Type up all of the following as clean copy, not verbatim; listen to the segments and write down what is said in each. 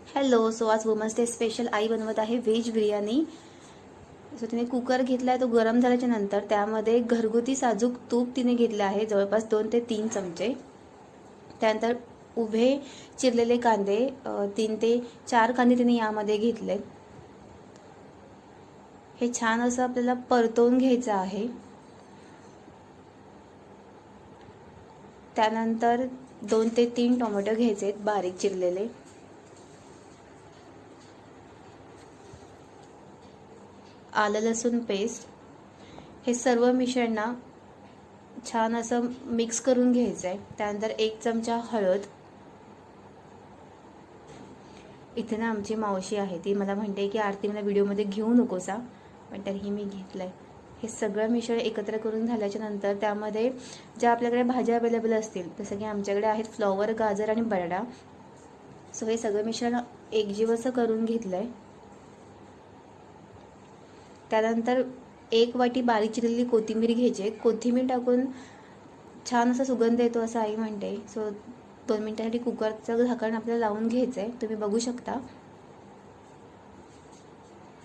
Hello. So आज women's day special I बनवत आहे व्हेज बिर्याणी. सो तिने कुकर घेतला आहे, तो गरम झाल्याच्या नंतर त्यामध्ये घरगुती साजूक तूप तिने घेतलं आहे, जवळपास 2 ते 3 चमचे. त्यानंतर उभे चिरलेले कांदे 3 ते 4 कांदे तिने यामध्ये घेतले. हे छान असं आपल्याला परतवून घ्यायचं आहे. त्यानंतर 2 ते 3 टोमॅटो घ्यायचे बारीक चिरलेले. आलं लसूण पेस्ट. हे सर्व मिश्रण ना छान असं मिक्स करून घ्यायचं आहे. त्यानंतर 1 चमचा हळद. इथे ना आमची मावशी आहे, ती मला म्हणते की आरती मला व्हिडिओमध्ये घेऊ नकोसा, पण तरीही मी घेतलं आहे. हे सगळं मिश्रण एकत्र करून झाल्याच्या नंतर त्यामध्ये ज्या आपल्याकडे भाज्या अवेलेबल असतील, जसं की आमच्याकडे आहेत फ्लॉवर, गाजर आणि बटाटा. सो हे सगळं मिश्रण एकजीव असं करून घेतलं आहे. त्यानंतर 1 वाटी बारीक चिरलेली कोथिंबीर घ्यायची. कोथिंबीर टाकून छान असा सुगंध येतो असं आई म्हणते. सो 2 मिनिटांसाठी कुकरचं झाकण आपल्याला लावून घ्यायचं आहे, तुम्ही बघू शकता.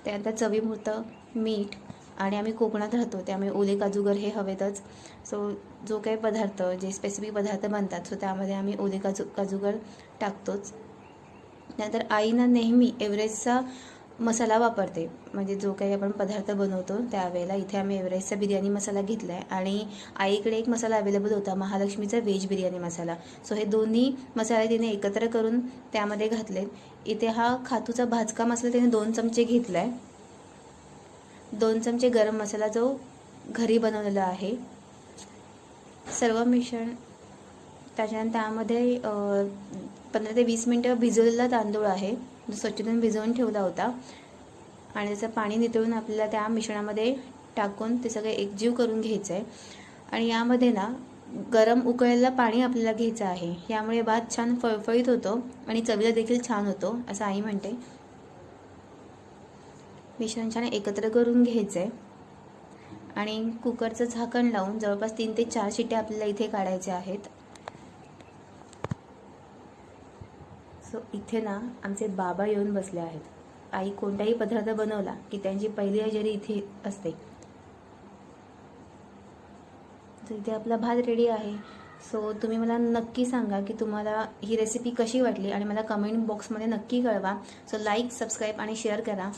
त्यानंतर चवीपुरतं मीठ. आणि आम्ही कोकणात राहतो त्यामुळे ओले काजूगर हे हवेतच. सो जो काही पदार्थ, जे स्पेसिफिक पदार्थ बनतात, सो त्यामध्ये आम्ही ओले काजूगर टाकतोच. त्यानंतर आईना नेहमी एव्हरेस्टचा मसाला वापरते, म्हणजे जो काही आपण पदार्थ बनवतो त्यावेळेला. इथे आम्ही एव्हरेस्टचा बिर्याणी मसाला घेतला आहे आणि आईकडे एक मसाला अवेलेबल होता, महालक्ष्मीचा व्हेज बिर्याणी मसाला. सो हे दोन्ही मसाले तिने एकत्र करून त्यामध्ये घातले. इथे हा खातूचा भाजका मसाला तिने 2 चमचे घेतला आहे. 2 चमचे गरम मसाला जो घरी बनवलेला आहे. सर्व मिश्रण त्याच्यानंतर त्यामध्ये 15 ते 20 मिनटं भिजवलेला तांदूळ आहे, जो स्वच्छतेने भिजवून ठेवला होता. आणि त्याचं पाणी नितळून आपल्याला त्या मिश्रणामध्ये टाकून ते सगळे एकजीव करून घ्यायचं आहे. आणि यामध्ये ना गरम उकळलेलं पाणी आपल्याला घ्यायचं आहे. यामुळे भात छान फळफळीत होतो आणि चवीला देखील छान होतो असं आई म्हणते. मिश्रण छान एकत्र करून घ्यायचं आहे आणि कुकरचं झाकण लावून जवळपास 3 ते 4 शिट्ट्या आपल्याला इथे काढायच्या आहेत. सो इथे ना आमचे बाबा येऊन बसले आहेत. आई कोणताही पदार्थ बनवला की त्यांची पहिली हजेरी इथे असते. तर इथे आपला भात रेडी आहे. सो तुम्ही मला नक्की सांगा की तुम्हाला ही रेसिपी कशी वाटली आणि मला कमेंट बॉक्समध्ये नक्की कळवा. सो लाईक, सबस्क्राईब आणि शेअर करा.